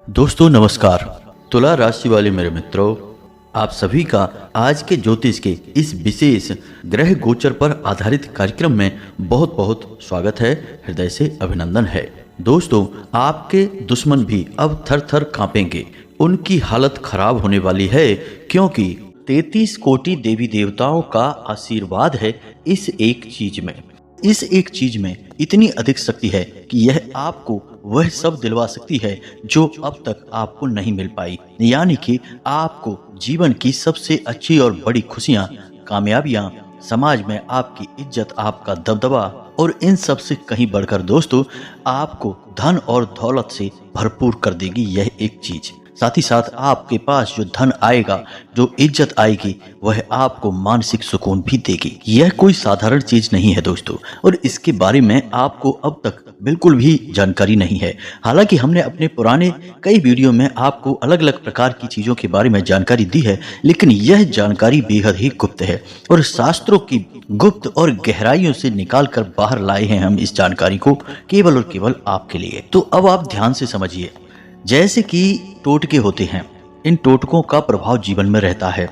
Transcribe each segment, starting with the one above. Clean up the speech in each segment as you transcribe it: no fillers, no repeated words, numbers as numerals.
दोस्तों नमस्कार। तुला राशि वाले मेरे मित्रों, आप सभी का आज के ज्योतिष के इस विशेष ग्रह गोचर पर आधारित कार्यक्रम में बहुत बहुत स्वागत है, हृदय से अभिनंदन है। दोस्तों, आपके दुश्मन भी अब थर थर कांपेंगे, उनकी हालत खराब होने वाली है, क्योंकि 33 कोटि देवी देवताओं का आशीर्वाद है इस एक चीज में। इस एक चीज में इतनी अधिक शक्ति है कि यह आपको वह सब दिलवा सकती है जो अब तक आपको नहीं मिल पाई, यानी कि आपको जीवन की सबसे अच्छी और बड़ी खुशियां, कामयाबियां, समाज में आपकी इज्जत, आपका दबदबा और इन सब से कहीं बढ़कर दोस्तों आपको धन और दौलत से भरपूर कर देगी यह एक चीज। साथ ही साथ आपके पास जो धन आएगा, जो इज्जत आएगी, वह आपको मानसिक सुकून भी देगी। यह कोई साधारण चीज नहीं है दोस्तों, और इसके बारे में आपको अब तक बिल्कुल भी जानकारी नहीं है। हालांकि हमने अपने पुराने कई वीडियो में आपको अलग अलग प्रकार की चीजों के बारे में जानकारी दी है, लेकिन यह जानकारी बेहद ही गुप्त है और शास्त्रों की गुप्त और गहराइयों से निकाल कर बाहर लाए हैं हम इस जानकारी को केवल और केवल आपके लिए। तो अब आप ध्यान से समझिए। जैसे कि टोटके होते हैं, इन टोटकों का प्रभाव जीवन में रहता है,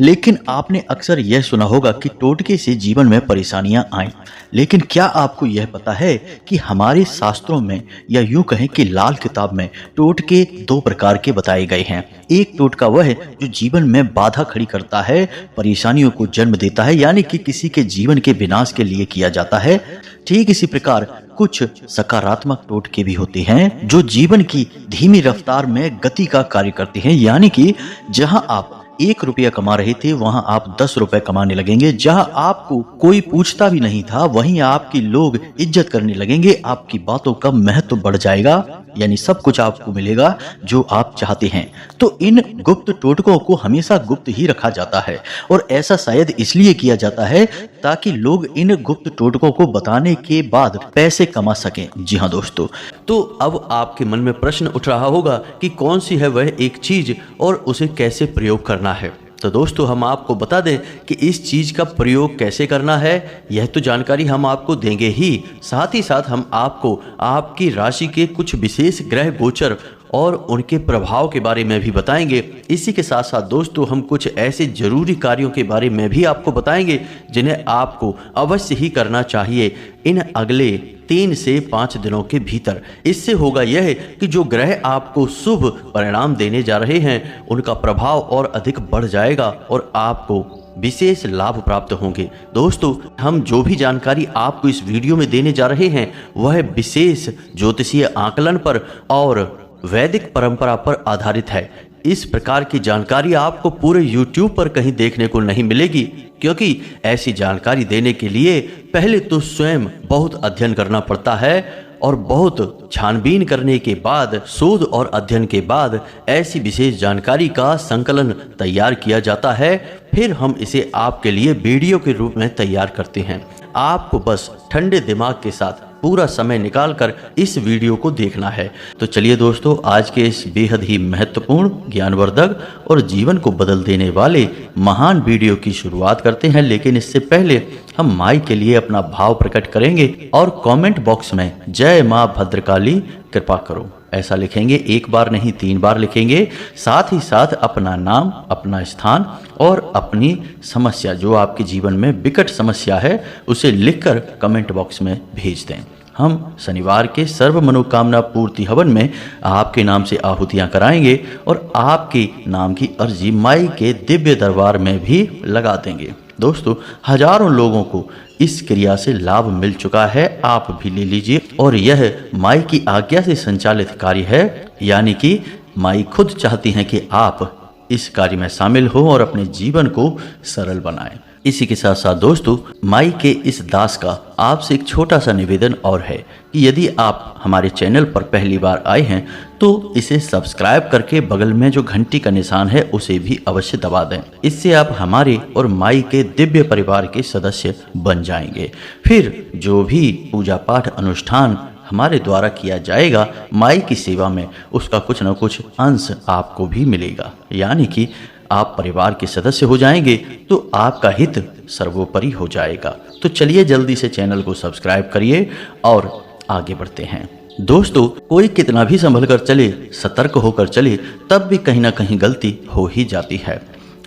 लेकिन आपने अक्सर यह सुना होगा कि टोटके से जीवन में परेशानियां आए। लेकिन क्या आपको यह पता है कि हमारे शास्त्रों में, या यूं कहें कि लाल किताब में, टोटके दो प्रकार के बताए गए हैं। एक टोटका वह है जो जीवन में बाधा खड़ी करता है, परेशानियों को जन्म देता है, यानी कि किसी के जीवन के विनाश के लिए किया जाता है। ठीक इसी प्रकार कुछ सकारात्मक टोटके भी होते हैं जो जीवन की धीमी रफ्तार में गति का कार्य करते हैं, यानी कि जहां आप 1 रुपया कमा रहे थे वहां आप 10 रुपए कमाने लगेंगे। जहां आपको कोई पूछता भी नहीं था, वहीं आपकी लोग इज्जत करने लगेंगे, आपकी बातों का महत्व बढ़ जाएगा, यानी सब कुछ आपको मिलेगा जो आप चाहते हैं। तो इन गुप्त टोटकों को हमेशा गुप्त ही रखा जाता है, और ऐसा शायद इसलिए किया जाता है ताकि लोग इन गुप्त टोटकों को बताने के बाद पैसे कमा सकें। जी हाँ दोस्तों, तो अब आपके मन में प्रश्न उठ रहा होगा कि कौन सी है वह एक चीज और उसे कैसे प्रयोग करना है। तो दोस्तों, हम आपको बता दें कि इस चीज का प्रयोग कैसे करना है, यह तो जानकारी हम आपको देंगे ही, साथ ही साथ हम आपको आपकी राशि के कुछ विशेष ग्रह गोचर और उनके प्रभाव के बारे में भी बताएंगे। इसी के साथ साथ दोस्तों, हम कुछ ऐसे जरूरी कार्यों के बारे में भी आपको बताएंगे जिन्हें आपको अवश्य ही करना चाहिए इन अगले 3 से 5 दिनों के भीतर। इससे होगा यह कि जो ग्रह आपको शुभ परिणाम देने जा रहे हैं, उनका प्रभाव और अधिक बढ़ जाएगा और आपको विशेष लाभ प्राप्त होंगे। दोस्तों, हम जो भी जानकारी आपको इस वीडियो में देने जा रहे हैं, वह विशेष ज्योतिषीय आकलन पर और वैदिक परंपरा पर आधारित है। इस प्रकार की जानकारी आपको पूरे YouTube पर कहीं देखने को नहीं मिलेगी, क्योंकि ऐसी जानकारी देने के लिए पहले तो स्वयं बहुत अध्ययन करना पड़ता है, और बहुत छानबीन करने के बाद, शोध और अध्ययन के बाद ऐसी विशेष जानकारी का संकलन तैयार किया जाता है। फिर हम इसे आपके लिए वीडियो के रूप में तैयार करते हैं। आपको बस ठंडे दिमाग के साथ पूरा समय निकालकर इस वीडियो को देखना है। तो चलिए दोस्तों, आज के इस बेहद ही महत्वपूर्ण, ज्ञानवर्धक और जीवन को बदल देने वाले महान वीडियो की शुरुआत करते हैं। लेकिन इससे पहले हम माई के लिए अपना भाव प्रकट करेंगे और कमेंट बॉक्स में जय मां भद्रकाली कृपा करो ऐसा लिखेंगे। 1 बार नहीं, 3 बार लिखेंगे। साथ ही साथ अपना नाम, अपना स्थान और अपनी समस्या, जो आपके जीवन में विकट समस्या है, उसे लिखकर कमेंट बॉक्स में भेज दें। हम शनिवार के सर्व मनोकामना पूर्ति हवन में आपके नाम से आहुतियां कराएंगे और आपके नाम की अर्जी माई के दिव्य दरबार में भी लगा देंगे। दोस्तों, हजारों लोगों को इस क्रिया से लाभ मिल चुका है, आप भी ले लीजिए। और यह माई की आज्ञा से संचालित कार्य है, यानी कि माई खुद चाहती हैं कि आप इस कार्य में शामिल हो और अपने जीवन को सरल बनाएं। इसी के साथ साथ दोस्तों, माई के इस दास का आपसे एक छोटा सा निवेदन और है कि यदि आप हमारे चैनल पर पहली बार आए हैं तो इसे सब्सक्राइब करके बगल में जो घंटी का निशान है उसे भी अवश्य दबा दें। इससे आप हमारे और माई के दिव्य परिवार के सदस्य बन जाएंगे। फिर जो भी पूजा पाठ अनुष्ठान हमारे द्वारा किया जाएगा माई की सेवा में, उसका कुछ न कुछ अंश आपको भी मिलेगा, यानी कि आप परिवार के सदस्य हो जाएंगे तो आपका हित सर्वोपरि हो जाएगा। तो चलिए जल्दी से चैनल को सब्सक्राइब करिए और आगे बढ़ते हैं। दोस्तों, कोई कितना भी संभल कर चले, सतर्क होकर चले, तब भी कहीं ना कहीं गलती हो ही जाती है।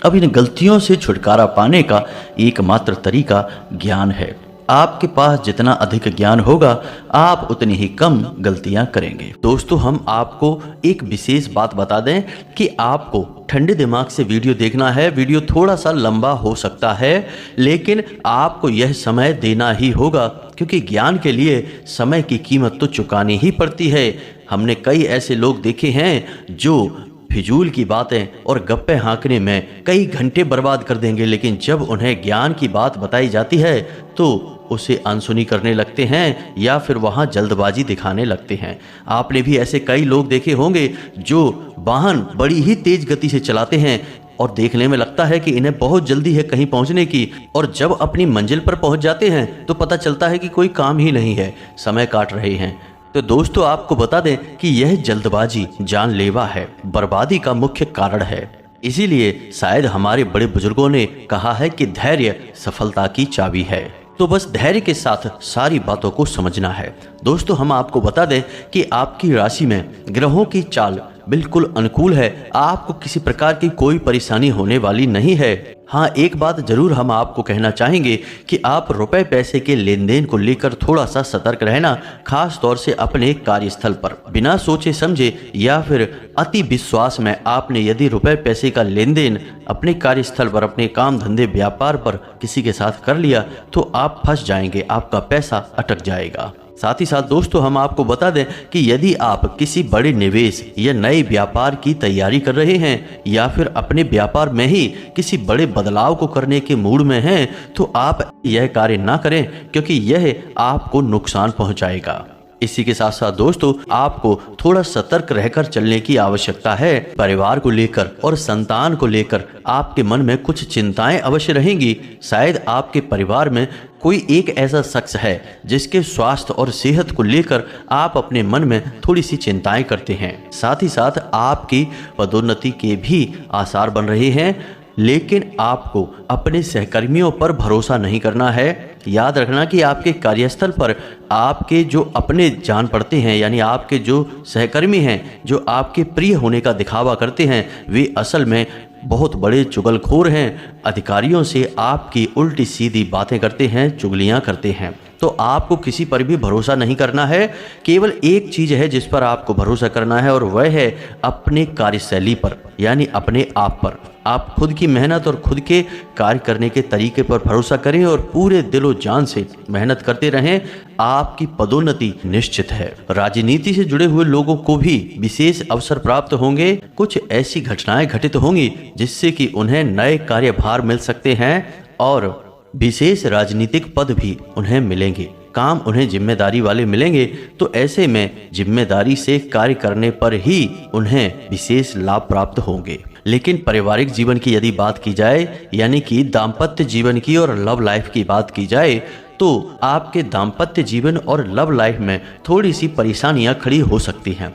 अब इन गलतियों से छुटकारा पाने का एकमात्र तरीका ज्ञान है। आपके पास जितना अधिक ज्ञान होगा, आप उतनी ही कम गलतियां करेंगे। दोस्तों, हम आपको एक विशेष बात बता दें कि आपको ठंडे दिमाग से वीडियो देखना है। वीडियो थोड़ा सा लंबा हो सकता है, लेकिन आपको यह समय देना ही होगा, क्योंकि ज्ञान के लिए समय की कीमत तो चुकानी ही पड़ती है। हमने कई ऐसे लोग देखे हैं जो फिजूल की बातें और गप्पे हाँकने में कई घंटे बर्बाद कर देंगे, लेकिन जब उन्हें ज्ञान की बात बताई जाती है तो उसे अनसुनी करने लगते हैं या फिर वहाँ जल्दबाजी दिखाने लगते हैं। आपने भी ऐसे कई लोग देखे होंगे जो वाहन बड़ी ही तेज गति से चलाते हैं और देखने में लगता है कि इन्हें बहुत जल्दी है कहीं पहुंचने की, और जब अपनी मंजिल पर पहुंच जाते हैं तो पता चलता है कि कोई काम ही नहीं है, समय काट रहे हैं। तो दोस्तों, आपको बता दें कि यह जल्दबाजी जानलेवा है, बर्बादी का मुख्य कारण है। इसीलिए शायद हमारे बड़े बुजुर्गों ने कहा है कि धैर्य सफलता की चाबी है। तो बस धैर्य के साथ सारी बातों को समझना है। दोस्तों, हम आपको बता दें कि आपकी राशि में ग्रहों की चाल बिल्कुल अनुकूल है। आपको किसी प्रकार की कोई परेशानी होने वाली नहीं है। हाँ, एक बात जरूर हम आपको कहना चाहेंगे कि आप रुपए पैसे के लेन देन को लेकर थोड़ा सा सतर्क रहना, खास तौर से अपने कार्यस्थल पर। बिना सोचे समझे या फिर अति विश्वास में आपने यदि रुपए पैसे का लेन देन अपने कार्यस्थल पर, अपने काम धंधे व्यापार पर किसी के साथ कर लिया तो आप फंस जाएंगे, आपका पैसा अटक जाएगा। साथ ही साथ दोस्तों, हम आपको बता दें कि यदि आप किसी बड़े निवेश या नए व्यापार की तैयारी कर रहे हैं या फिर अपने व्यापार में ही किसी बड़े बदलाव को करने के मूड में हैं, तो आप यह कार्य ना करें, क्योंकि यह आपको नुकसान पहुंचाएगा। इसी के साथ साथ दोस्तों, आपको थोड़ा सतर्क रहकर चलने की आवश्यकता है। परिवार को लेकर और संतान को लेकर आपके मन में कुछ चिंताएं अवश्य रहेंगी। शायद आपके परिवार में कोई एक ऐसा शख्स है जिसके स्वास्थ्य और सेहत को लेकर आप अपने मन में थोड़ी सी चिंताएं करते हैं। साथ ही साथ आपकी पदोन्नति के भी आसार बन रहे हैं, लेकिन आपको अपने सहकर्मियों पर भरोसा नहीं करना है। याद रखना कि आपके कार्यस्थल पर आपके जो अपने जान पड़ते हैं, यानी आपके जो सहकर्मी हैं, जो आपके प्रिय होने का दिखावा करते हैं, वे असल में बहुत बड़े चुगलखोर हैं। अधिकारियों से आपकी उल्टी सीधी बातें करते हैं, चुगलियां करते हैं। तो आपको किसी पर भी भरोसा नहीं करना है। केवल एक चीज़ है जिस पर आपको भरोसा करना है, और वह है अपने कार्यशैली पर, यानी अपने आप पर। आप खुद की मेहनत और खुद के कार्य करने के तरीके पर भरोसा करें और पूरे दिलो जान से मेहनत करते रहें। आपकी पदोन्नति निश्चित है। राजनीति से जुड़े हुए लोगों को भी विशेष अवसर प्राप्त होंगे। कुछ ऐसी घटनाएं घटित होंगी जिससे कि उन्हें नए कार्यभार मिल सकते हैं और विशेष राजनीतिक पद भी उन्हें मिलेंगे। काम उन्हें जिम्मेदारी वाले मिलेंगे, तो ऐसे में जिम्मेदारी से कार्य करने पर ही उन्हें विशेष लाभ प्राप्त होंगे। लेकिन पारिवारिक जीवन की यदि बात की जाए, यानी कि दाम्पत्य जीवन की और लव लाइफ की बात की जाए, तो आपके दाम्पत्य जीवन और लव लाइफ में थोड़ी सी परेशानियां खड़ी हो सकती हैं।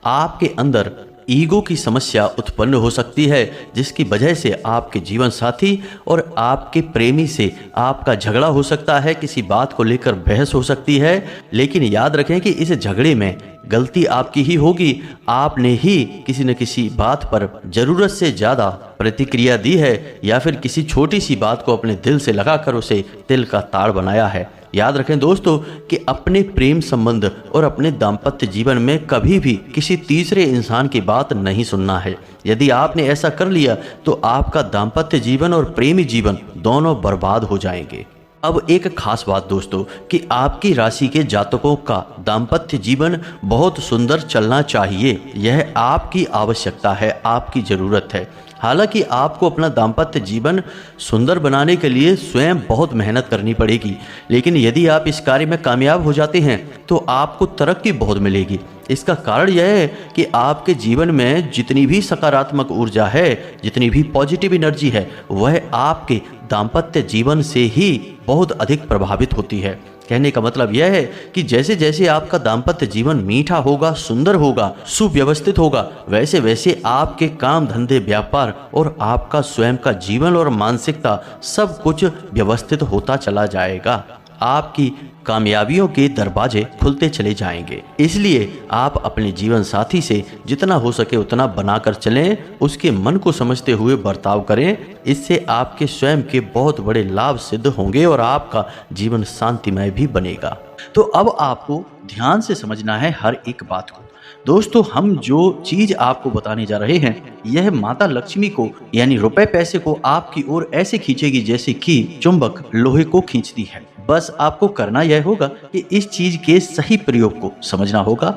आपके अंदर ईगो की समस्या उत्पन्न हो सकती है, जिसकी वजह से आपके जीवन साथी और आपके प्रेमी से आपका झगड़ा हो सकता है। किसी बात को लेकर बहस हो सकती है, लेकिन याद रखें कि इस झगड़े में गलती आपकी ही होगी। आपने ही किसी न किसी बात पर जरूरत से ज़्यादा प्रतिक्रिया दी है, या फिर किसी छोटी सी बात को अपने दिल से लगाकर उसे दिल का ताड़ बनाया है। याद रखें दोस्तों कि अपने प्रेम संबंध और अपने दाम्पत्य जीवन में कभी भी किसी तीसरे इंसान की बात नहीं सुनना है। यदि आपने ऐसा कर लिया तो आपका दाम्पत्य जीवन और प्रेमी जीवन दोनों बर्बाद हो जाएंगे। अब एक खास बात दोस्तों कि आपकी राशि के जातकों का दाम्पत्य जीवन बहुत सुंदर चलना चाहिए। यह आपकी आवश्यकता है, आपकी ज़रूरत है। हालांकि आपको अपना दाम्पत्य जीवन सुंदर बनाने के लिए स्वयं बहुत मेहनत करनी पड़ेगी, लेकिन यदि आप इस कार्य में कामयाब हो जाते हैं तो आपको तरक्की बहुत मिलेगी। इसका कारण यह है कि आपके जीवन में जितनी भी सकारात्मक ऊर्जा है, जितनी भी पॉजिटिव एनर्जी है, वह आपके दाम्पत्य जीवन से ही बहुत अधिक प्रभावित होती है। कहने का मतलब यह है कि जैसे जैसे आपका दाम्पत्य जीवन मीठा होगा, सुंदर होगा, सुव्यवस्थित होगा, वैसे वैसे आपके काम धंधे व्यापार और आपका स्वयं का जीवन और मानसिकता सब कुछ व्यवस्थित होता चला जाएगा। आपकी कामयाबियों के दरवाजे खुलते चले जाएंगे। इसलिए आप अपने जीवन साथी से जितना हो सके उतना बनाकर चलें, उसके मन को समझते हुए बर्ताव करें। इससे आपके स्वयं के बहुत बड़े लाभ सिद्ध होंगे और आपका जीवन शांतिमय भी बनेगा। तो अब आपको ध्यान से समझना है हर एक बात को। दोस्तों, हम जो चीज आपको बताने जा रहे हैं यह माता लक्ष्मी को यानी रुपए पैसे को आपकी ओर ऐसे खींचेगी जैसे कि चुंबक लोहे को खींचती है। बस आपको करना यह होगा कि इस चीज के सही प्रयोग को समझना होगा।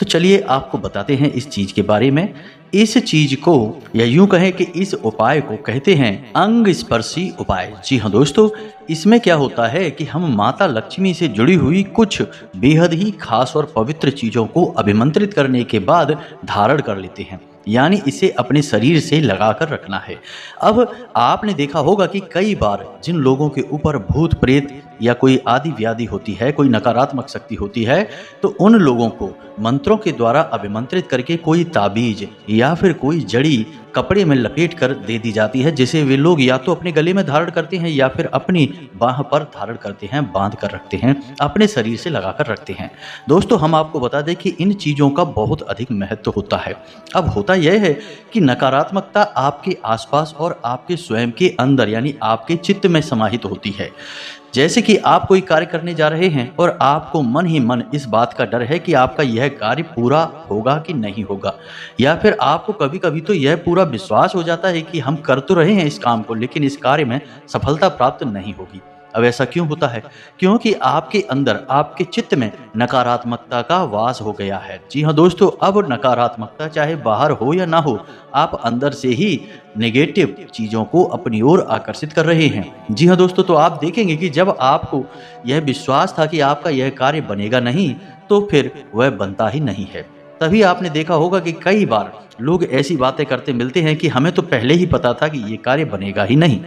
तो चलिए आपको बताते हैं इस चीज के बारे में। इस चीज को या यूं कहें कि इस उपाय को कहते हैं अंग स्पर्शी उपाय। जी हाँ दोस्तों, इसमें क्या होता है कि हम माता लक्ष्मी से जुड़ी हुई कुछ बेहद ही खास और पवित्र चीजों को अभिमंत्रित करने के बाद धारण कर लेते हैं, यानी इसे अपने शरीर से लगाकर रखना है। अब आपने देखा होगा कि कई बार जिन लोगों के ऊपर भूत प्रेत या कोई आदि व्याधि होती है, कोई नकारात्मक शक्ति होती है, तो उन लोगों को मंत्रों के द्वारा अभिमंत्रित करके कोई ताबीज या फिर कोई जड़ी कपड़े में लपेट कर दे दी जाती है, जिसे वे लोग या तो अपने गले में धारण करते हैं या फिर अपनी बाह पर धारण करते हैं, बांध कर रखते हैं, अपने शरीर से लगाकर रखते हैं। दोस्तों, हम आपको बता दें कि इन चीज़ों का बहुत अधिक महत्व होता है। अब होता यह है कि नकारात्मकता आपके आसपास और आपके स्वयं के अंदर यानी आपके चित्त में समाहित होती है। जैसे कि आप कोई कार्य करने जा रहे हैं और आपको मन ही मन इस बात का डर है कि आपका यह कार्य पूरा होगा कि नहीं होगा, या फिर आपको कभी कभी तो यह पूरा विश्वास हो जाता है कि हम कर तो रहे हैं इस काम को लेकिन इस कार्य में सफलता प्राप्त नहीं होगी। अब ऐसा क्यों होता है? क्योंकि आपके अंदर आपके चित्त में नकारात्मकता का वास हो गया है। जी हाँ दोस्तों, अब नकारात्मकता चाहे बाहर हो या ना हो, आप अंदर से ही नेगेटिव चीज़ों को अपनी ओर आकर्षित कर रहे हैं। जी हाँ दोस्तों, तो आप देखेंगे कि जब आपको यह विश्वास था कि आपका यह कार्य बनेगा नहीं, तो फिर वह बनता ही नहीं है। तभी आपने देखा होगा कि कई बार लोग ऐसी बातें करते मिलते हैं कि हमें तो पहले ही पता था कि ये कार्य बनेगा ही नहीं।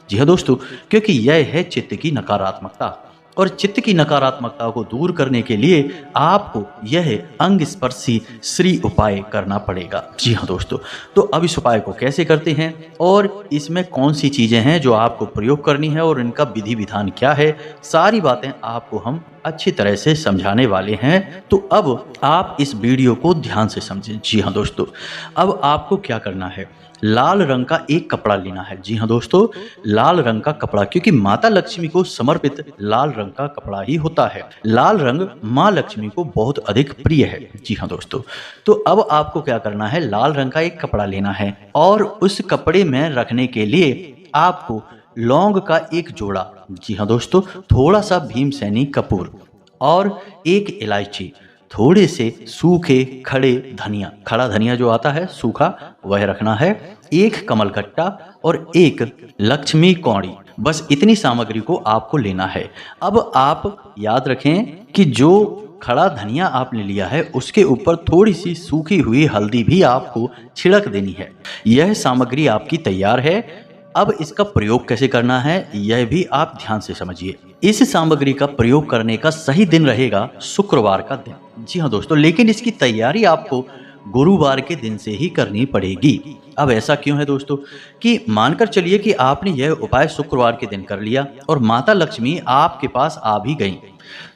जी हाँ दोस्तों, क्योंकि यह है चित्त की नकारात्मकता, और चित्त की नकारात्मकता को दूर करने के लिए आपको यह अंग स्पर्शी श्री उपाय करना पड़ेगा। जी हाँ दोस्तों, तो अब इस उपाय को कैसे करते हैं और इसमें कौन सी चीजें हैं जो आपको प्रयोग करनी है और इनका विधि विधान क्या है, सारी बातें आपको हम अच्छी तरह से समझाने वाले हैं। तो अब आप इस वीडियो को ध्यान से समझें। जी हाँ दोस्तों, अब आपको क्या करना है, लाल रंग का एक कपड़ा लेना है। जी हाँ दोस्तों, लाल रंग का कपड़ा, क्योंकि माता लक्ष्मी को समर्पित लाल रंग का कपड़ा ही होता है। लाल रंग माँ लक्ष्मी को बहुत अधिक प्रिय है। जी हाँ दोस्तों, तो अब आपको क्या करना है, लाल रंग का एक कपड़ा लेना है और उस कपड़े में रखने के लिए आपको लौंग का एक जोड़ा, जी हाँ दोस्तों, थोड़ा सा भीमसेनी कपूर और एक इलायची, थोड़े से सूखे खड़े धनिया, खड़ा धनिया जो आता है सूखा, वह रखना है, एक कमलगट्टा और एक लक्ष्मी कौड़ी। बस इतनी सामग्री को आपको लेना है। अब आप याद रखें कि जो खड़ा धनिया आपने लिया है उसके ऊपर थोड़ी सी सूखी हुई हल्दी भी आपको छिड़क देनी है। यह सामग्री आपकी तैयार है। अब इसका प्रयोग कैसे करना है यह भी आप ध्यान से समझिए। इस सामग्री का प्रयोग करने का सही दिन रहेगा शुक्रवार का दिन। जी हाँ दोस्तों, लेकिन इसकी तैयारी आपको गुरुवार के दिन से ही करनी पड़ेगी। अब ऐसा क्यों है दोस्तों कि मानकर चलिए कि आपने यह उपाय शुक्रवार के दिन कर लिया और माता लक्ष्मी आपके पास आ भी गई,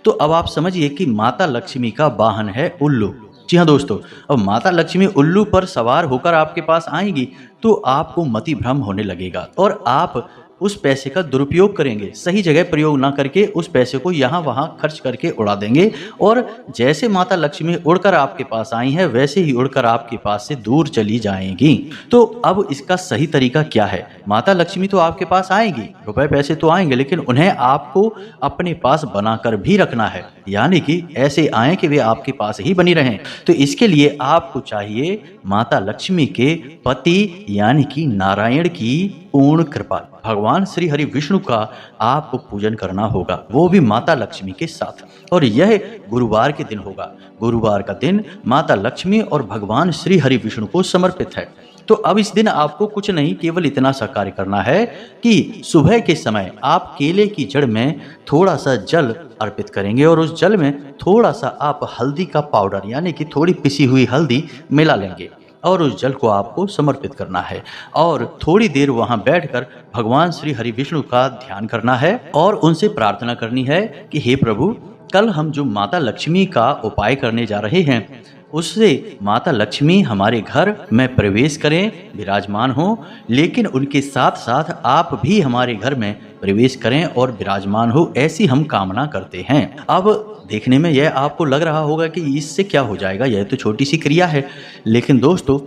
तो अब आप समझिए कि माता लक्ष्मी का वाहन है उल्लू। जी हाँ दोस्तों, अब माता लक्ष्मी उल्लू पर सवार होकर आपके पास आएंगी तो आपको मति भ्रम होने लगेगा और आप उस पैसे का दुरुपयोग करेंगे, सही जगह प्रयोग ना करके उस पैसे को यहाँ वहाँ खर्च करके उड़ा देंगे। और जैसे माता लक्ष्मी उड़कर आपके पास आई हैं वैसे ही उड़कर आपके पास से दूर चली जाएंगी। तो अब इसका सही तरीका क्या है? माता लक्ष्मी तो आपके पास आएंगी, रुपए पैसे तो आएंगे, लेकिन उन्हें आपको अपने पास बनाकर भी रखना है, यानी कि ऐसे आए कि वे आपके पास ही बनी रहें। तो इसके लिए आपको चाहिए माता लक्ष्मी के पति यानी कि नारायण की पूर्ण कृपा, भगवान श्री हरि विष्णु का आपको पूजन करना होगा, वो भी माता लक्ष्मी के साथ। और यह गुरुवार के दिन होगा। गुरुवार का दिन माता लक्ष्मी और भगवान श्री हरि विष्णु को समर्पित है। तो अब इस दिन आपको कुछ नहीं, केवल इतना सा कार्य करना है कि सुबह के समय आप केले की जड़ में थोड़ा सा जल अर्पित करेंगे और उस जल में थोड़ा सा आप हल्दी का पाउडर यानी कि थोड़ी पिसी हुई हल्दी मिला लेंगे। और उस जल को आपको समर्पित करना है और थोड़ी देर वहां बैठकर भगवान श्री हरि विष्णु का ध्यान करना है और उनसे प्रार्थना करनी है कि हे प्रभु, कल हम जो माता लक्ष्मी का उपाय करने जा रहे हैं उससे माता लक्ष्मी हमारे घर में प्रवेश करें, विराजमान हो, लेकिन उनके साथ साथ आप भी हमारे घर में प्रवेश करें और विराजमान हो, ऐसी हम कामना करते हैं। अब देखने में यह आपको लग रहा होगा कि इससे क्या हो जाएगा, यह तो छोटी सी क्रिया है, लेकिन दोस्तों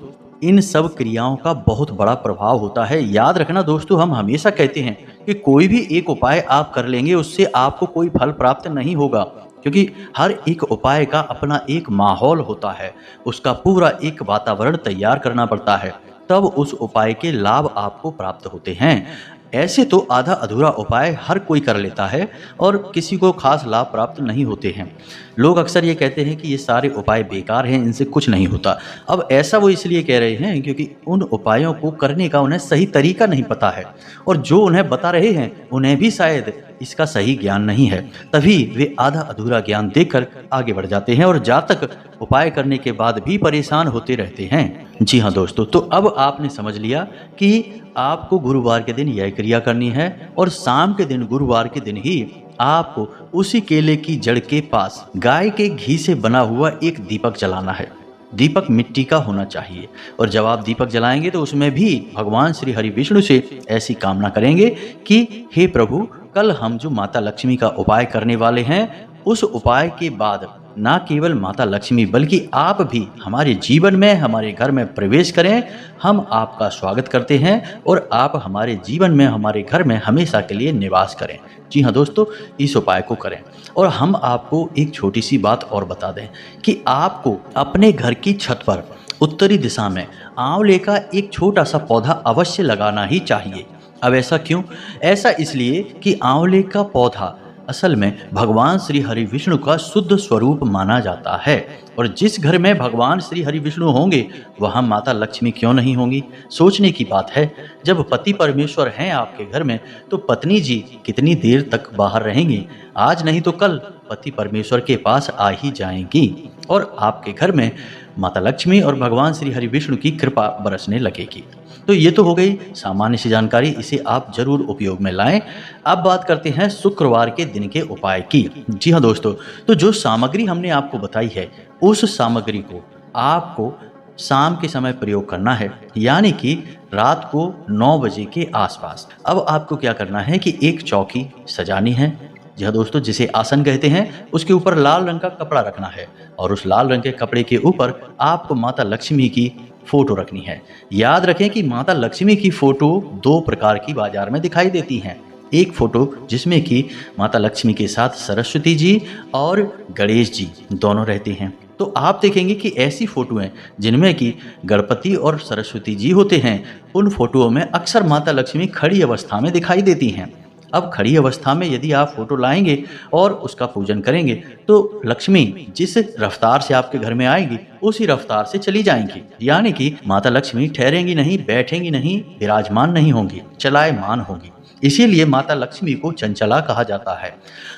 इन सब क्रियाओं का बहुत बड़ा प्रभाव होता है। याद रखना दोस्तों, हम हमेशा कहते हैं कि कोई भी एक उपाय आप कर लेंगे उससे आपको कोई फल प्राप्त नहीं होगा, क्योंकि हर एक उपाय का अपना एक माहौल होता है, उसका पूरा एक वातावरण तैयार करना पड़ता है, तब उस उपाय के लाभ आपको प्राप्त होते हैं। ऐसे तो आधा अधूरा उपाय हर कोई कर लेता है और किसी को खास लाभ प्राप्त नहीं होते हैं। लोग अक्सर ये कहते हैं कि ये सारे उपाय बेकार हैं, इनसे कुछ नहीं होता। अब ऐसा वो इसलिए कह रहे हैं क्योंकि उन उपायों को करने का उन्हें सही तरीका नहीं पता है और जो उन्हें बता रहे हैं उन्हें भी शायद इसका सही ज्ञान नहीं है, तभी वे आधा अधूरा ज्ञान देकर आगे बढ़ जाते हैं और जातक उपाय करने के बाद भी परेशान होते रहते हैं। जी हाँ दोस्तों, तो अब आपने समझ लिया कि आपको गुरुवार के दिन यह क्रिया करनी है और शाम के दिन, गुरुवार के दिन ही आपको उसी केले की जड़ के पास गाय के घी से बना हुआ एक दीपक जलाना है। दीपक मिट्टी का होना चाहिए और जब आप दीपक जलाएंगे तो उसमें भी भगवान श्री हरि विष्णु से ऐसी कामना करेंगे कि हे प्रभु, कल हम जो माता लक्ष्मी का उपाय करने वाले हैं उस उपाय के बाद ना केवल माता लक्ष्मी बल्कि आप भी हमारे जीवन में, हमारे घर में प्रवेश करें। हम आपका स्वागत करते हैं और आप हमारे जीवन में, हमारे घर में हमेशा के लिए निवास करें। जी हाँ दोस्तों, इस उपाय को करें। और हम आपको एक छोटी सी बात और बता दें कि आपको अपने घर की छत पर उत्तरी दिशा में आंवले का एक छोटा सा पौधा अवश्य लगाना ही चाहिए। अब ऐसा क्यों? ऐसा इसलिए कि आंवले का पौधा असल में भगवान श्री हरि विष्णु का शुद्ध स्वरूप माना जाता है और जिस घर में भगवान श्री हरि विष्णु होंगे वहाँ माता लक्ष्मी क्यों नहीं होंगी? सोचने की बात है। जब पति परमेश्वर हैं आपके घर में तो पत्नी जी कितनी देर तक बाहर रहेंगी? आज नहीं तो कल पति परमेश्वर के पास आ ही जाएंगी और आपके घर में माता लक्ष्मी और भगवान श्री हरि विष्णु की कृपा बरसने लगेगी। तो ये तो हो गई सामान्य सी जानकारी, इसे आप जरूर उपयोग में लाएं। अब बात करते हैं शुक्रवार के दिन के उपाय की। जी हाँ दोस्तों, तो जो सामग्री हमने आपको बताई है उस सामग्री को आपको शाम के समय प्रयोग करना है, यानी कि रात को 9 बजे के आसपास। अब आपको क्या करना है कि एक चौकी सजानी है, जी हाँ दोस्तों, जिसे आसन कहते हैं, उसके ऊपर लाल रंग का कपड़ा रखना है और उस लाल रंग के कपड़े के ऊपर आपको माता लक्ष्मी की फोटो रखनी है। याद रखें कि माता लक्ष्मी की फोटो 2 प्रकार की बाजार में दिखाई देती हैं। एक फोटो जिसमें कि माता लक्ष्मी के साथ सरस्वती जी और गणेश जी दोनों रहते हैं। तो आप देखेंगे कि ऐसी फोटोएं जिनमें कि गणपति और सरस्वती जी होते हैं, उन फोटोओं में अक्सर माता लक्ष्मी खड़ी अवस्था में दिखाई देती हैं। अब खड़ी अवस्था में यदि आप फोटो लाएंगे और उसका पूजन करेंगे तो लक्ष्मी जिस रफ्तार से आपके घर में आएगी उसी रफ्तार से चली जाएंगी, यानी कि माता लक्ष्मी ठहरेंगी नहीं, बैठेंगी नहीं, विराजमान नहीं होंगी, चलायमान होंगी। इसीलिए माता लक्ष्मी को चंचला कहा जाता है।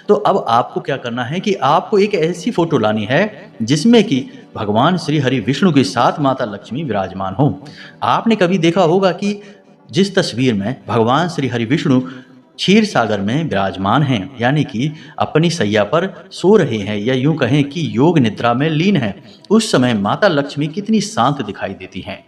तो अब आपको क्या करना है कि आपको एक ऐसी फोटो लानी है जिसमें कि भगवान श्री हरि विष्णु के साथ माता लक्ष्मी विराजमान हो। आपने कभी देखा होगा कि जिस तस्वीर में भगवान श्री हरि विष्णु क्षीर सागर में विराजमान हैं, यानी कि अपनी सैया पर सो रहे हैं या यूं कहें कि योग निद्रा में लीन हैं, उस समय माता लक्ष्मी कितनी शांत दिखाई देती हैं।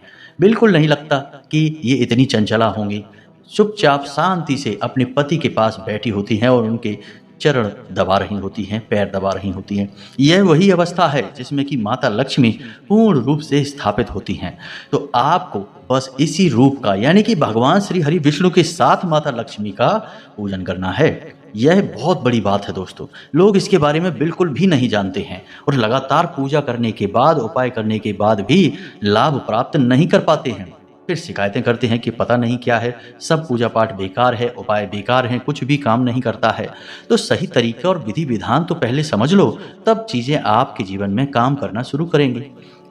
बिल्कुल नहीं लगता कि ये इतनी चंचला होंगी। चुपचाप शांति से अपने पति के पास बैठी होती हैं और उनके चरण दबा रही होती हैं, पैर दबा रही होती हैं। यह वही अवस्था है जिसमें कि माता लक्ष्मी पूर्ण रूप से स्थापित होती हैं। तो आपको बस इसी रूप का, यानी कि भगवान श्री हरि विष्णु के साथ माता लक्ष्मी का पूजन करना है। यह बहुत बड़ी बात है दोस्तों, लोग इसके बारे में बिल्कुल भी नहीं जानते हैं और लगातार पूजा करने के बाद, उपाय करने के बाद भी लाभ प्राप्त नहीं कर पाते हैं। फिर शिकायतें करते हैं कि पता नहीं क्या है, सब पूजा पाठ बेकार है, उपाय बेकार हैं, कुछ भी काम नहीं करता है। तो सही तरीका और विधि विधान तो पहले समझ लो, तब चीज़ें आपके जीवन में काम करना शुरू करेंगी।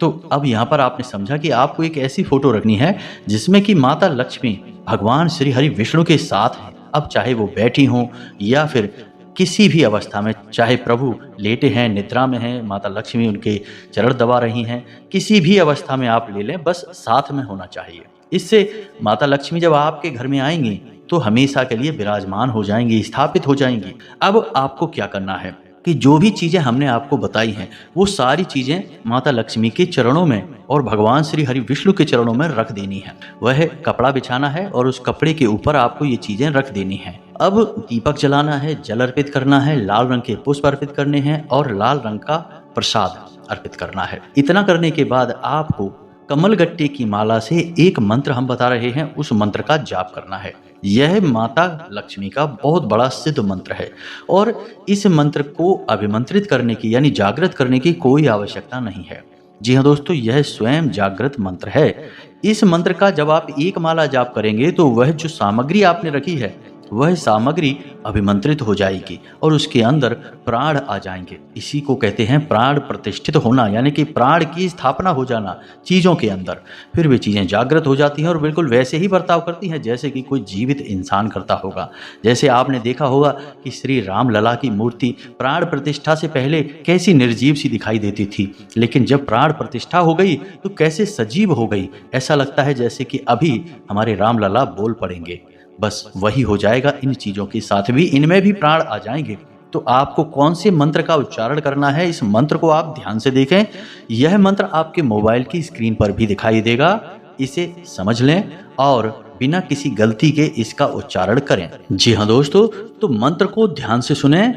तो अब यहाँ पर आपने समझा कि आपको एक ऐसी फोटो रखनी है जिसमें कि माता लक्ष्मी भगवान श्री हरि विष्णु के साथ हैं। अब चाहे वो बैठी हों या फिर किसी भी अवस्था में, चाहे प्रभु लेटे हैं, निद्रा में हैं, माता लक्ष्मी उनके चरण दबा रही हैं, किसी भी अवस्था में आप ले लें, बस साथ में होना चाहिए। इससे माता लक्ष्मी जब आपके घर में आएंगी तो हमेशा के लिए विराजमान हो जाएंगी, स्थापित हो जाएंगी। अब आपको क्या करना है कि जो भी चीज़ें हमने आपको बताई हैं वो सारी चीज़ें माता लक्ष्मी के चरणों में और भगवान श्री हरि विष्णु के चरणों में रख देनी है। वह कपड़ा बिछाना है और उस कपड़े के ऊपर आपको ये चीज़ें रख देनी है। अब दीपक जलाना है, जल अर्पित करना है, लाल रंग के पुष्प अर्पित करने हैं और लाल रंग का प्रसाद अर्पित करना है। इतना करने के बाद आपको कमलगट्टे की माला से एक मंत्र हम बता रहे हैं, उस मंत्र का जाप करना है। यह माता लक्ष्मी का बहुत बड़ा सिद्ध मंत्र है और इस मंत्र को अभिमंत्रित करने की यानी जागृत करने की कोई आवश्यकता नहीं है। जी हाँ दोस्तों, यह स्वयं जागृत मंत्र है। इस मंत्र का जब आप एक माला जाप करेंगे तो वह जो सामग्री आपने रखी है वह सामग्री अभिमंत्रित हो जाएगी और उसके अंदर प्राण आ जाएंगे। इसी को कहते हैं प्राण प्रतिष्ठित होना, यानी कि प्राण की स्थापना हो जाना चीज़ों के अंदर। फिर वे चीज़ें जागृत हो जाती हैं और बिल्कुल वैसे ही बर्ताव करती हैं जैसे कि कोई जीवित इंसान करता होगा। जैसे आपने देखा होगा कि श्री राम लला की मूर्ति प्राण प्रतिष्ठा से पहले कैसी निर्जीव सी दिखाई देती थी, लेकिन जब प्राण प्रतिष्ठा हो गई तो कैसे सजीव हो गई। ऐसा लगता है जैसे कि अभी हमारे राम लला बोल पड़ेंगे। बस वही हो जाएगा इन चीज़ों के साथ भी, इनमें भी प्राण आ जाएंगे। तो आपको कौन से मंत्र का उच्चारण करना है, इस मंत्र को आप ध्यान से देखें। यह मंत्र आपके मोबाइल की स्क्रीन पर भी दिखाई देगा। इसे समझ लें और बिना किसी गलती के इसका उच्चारण करें। जी हाँ दोस्तों, तो मंत्र को ध्यान से सुने।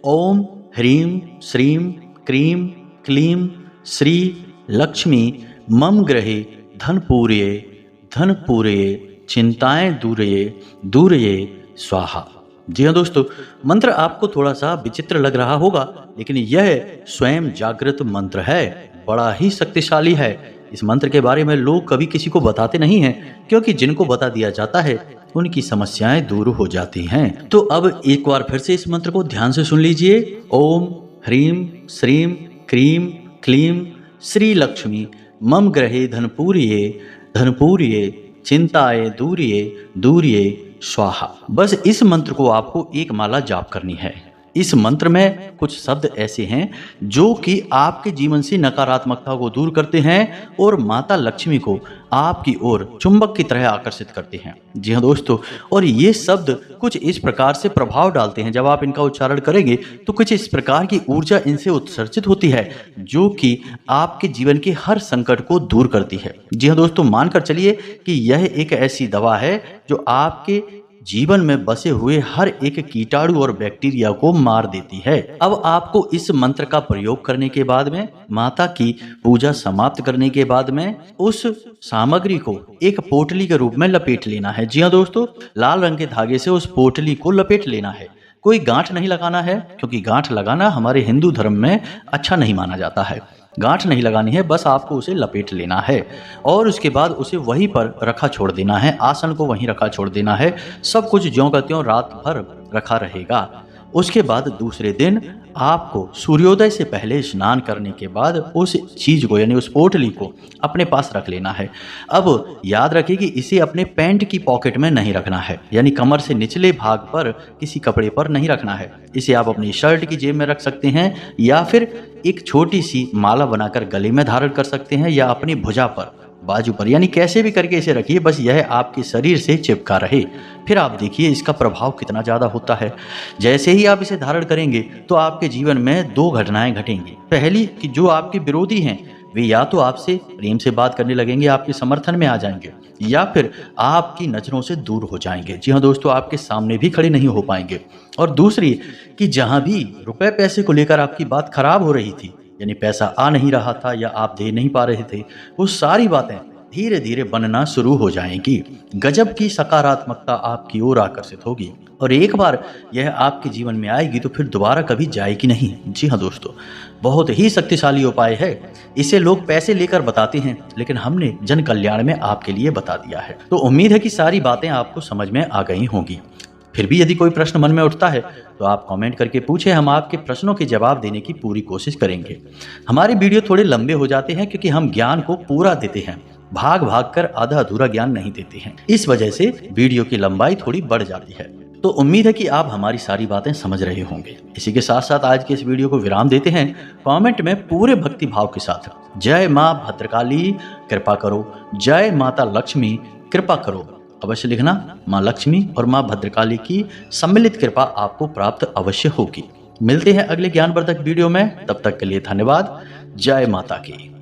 ओम ह्रीम श्रीम क्रीम क्लीम श्री लक्ष्मी मम गृहे धन पूर्ये चिंताएं दूरये स्वाहा। जी हाँ दोस्तों, मंत्र आपको थोड़ा सा विचित्र लग रहा होगा, लेकिन यह स्वयं जागृत मंत्र है, बड़ा ही शक्तिशाली है। इस मंत्र के बारे में लोग कभी किसी को बताते नहीं हैं, क्योंकि जिनको बता दिया जाता है उनकी समस्याएं दूर हो जाती हैं। तो अब एक बार फिर से इस मंत्र को ध्यान से सुन लीजिए। ओम ह्रीम श्रीम क्रीम क्लीम श्री लक्ष्मी मम गृहे धनपूर्ये चिंताए दूरिये स्वाहा। बस इस मंत्र को आपको एक माला जाप करनी है। इस मंत्र में कुछ शब्द ऐसे हैं जो कि आपके जीवन से नकारात्मकता को दूर करते हैं और माता लक्ष्मी को आपकी ओर चुंबक की तरह आकर्षित करते हैं। जी हाँ दोस्तों, और ये शब्द कुछ इस प्रकार से प्रभाव डालते हैं, जब आप इनका उच्चारण करेंगे तो कुछ इस प्रकार की ऊर्जा इनसे उत्सर्जित होती है जो कि आपके जीवन के हर संकट को दूर करती है। जी हाँ दोस्तों, मानकर चलिए कि यह एक ऐसी दवा है जो आपके जीवन में बसे हुए हर एक कीटाणु और बैक्टीरिया को मार देती है। अब आपको इस मंत्र का प्रयोग करने के बाद में, माता की पूजा समाप्त करने के बाद में, उस सामग्री को एक पोटली के रूप में लपेट लेना है। जी हाँ दोस्तों, लाल रंग के धागे से उस पोटली को लपेट लेना है। कोई गांठ नहीं लगाना है, क्योंकि गांठ लगाना हमारे हिंदू धर्म में अच्छा नहीं माना जाता है। गांठ नहीं लगानी है, बस आपको उसे लपेट लेना है और उसके बाद उसे वहीं पर रखा छोड़ देना है। आसन को वहीं रखा छोड़ देना है। सब कुछ ज्यों का त्यों रात भर रखा रहेगा। उसके बाद दूसरे दिन आपको सूर्योदय से पहले स्नान करने के बाद उस चीज़ को यानी उस पोटली को अपने पास रख लेना है। अब याद रखिए कि इसे अपने पैंट की पॉकेट में नहीं रखना है, यानी कमर से निचले भाग पर किसी कपड़े पर नहीं रखना है। इसे आप अपनी शर्ट की जेब में रख सकते हैं या फिर एक छोटी सी माला बनाकर गले में धारण कर सकते हैं या अपनी भुजा पर, बाजू पर, यानी कैसे भी करके इसे रखिए, बस यह आपके शरीर से चिपका रहे। फिर आप देखिए इसका प्रभाव कितना ज़्यादा होता है। जैसे ही आप इसे धारण करेंगे तो आपके जीवन में दो घटनाएं घटेंगी। पहली कि जो आपके विरोधी हैं वे या तो आपसे प्रेम से बात करने लगेंगे, आपके समर्थन में आ जाएंगे, या फिर आपकी नज़रों से दूर हो जाएंगे। जी हाँ दोस्तों, आपके सामने भी खड़े नहीं हो पाएंगे। और दूसरी कि जहाँ भी रुपए पैसे को लेकर आपकी बात खराब हो रही थी, यानी पैसा आ नहीं रहा था या आप दे नहीं पा रहे थे, वो सारी बातें धीरे धीरे बनना शुरू हो जाएंगी। गजब की सकारात्मकता आपकी ओर आकर्षित होगी और एक बार यह आपके जीवन में आएगी तो फिर दोबारा कभी जाएगी नहीं। जी हाँ दोस्तों, बहुत ही शक्तिशाली उपाय है। इसे लोग पैसे लेकर बताते हैं, लेकिन हमने जन कल्याण में आपके लिए बता दिया है। तो उम्मीद है कि सारी बातें आपको समझ में आ गई होंगी। फिर भी यदि कोई प्रश्न मन में उठता है तो आप कमेंट करके पूछें, हम आपके प्रश्नों के जवाब देने की पूरी कोशिश करेंगे। हमारे वीडियो थोड़े लंबे हो जाते हैं क्योंकि हम ज्ञान को पूरा देते हैं, भाग भाग कर आधा अधूरा ज्ञान नहीं देते हैं। इस वजह से वीडियो की लंबाई थोड़ी बढ़ जाती है। तो उम्मीद है कि आप हमारी सारी बातें समझ रहे होंगे। इसी के साथ साथ आज के इस वीडियो को विराम देते हैं। कमेंट में पूरे भक्ति भाव के साथ जय माँ भद्रकाली कृपा करो, जय माता लक्ष्मी कृपा करो अवश्य लिखना। माँ लक्ष्मी और माँ भद्रकाली की सम्मिलित कृपा आपको प्राप्त अवश्य होगी। मिलते हैं अगले ज्ञानवर्धक वीडियो में, तब तक के लिए धन्यवाद। जय माता की।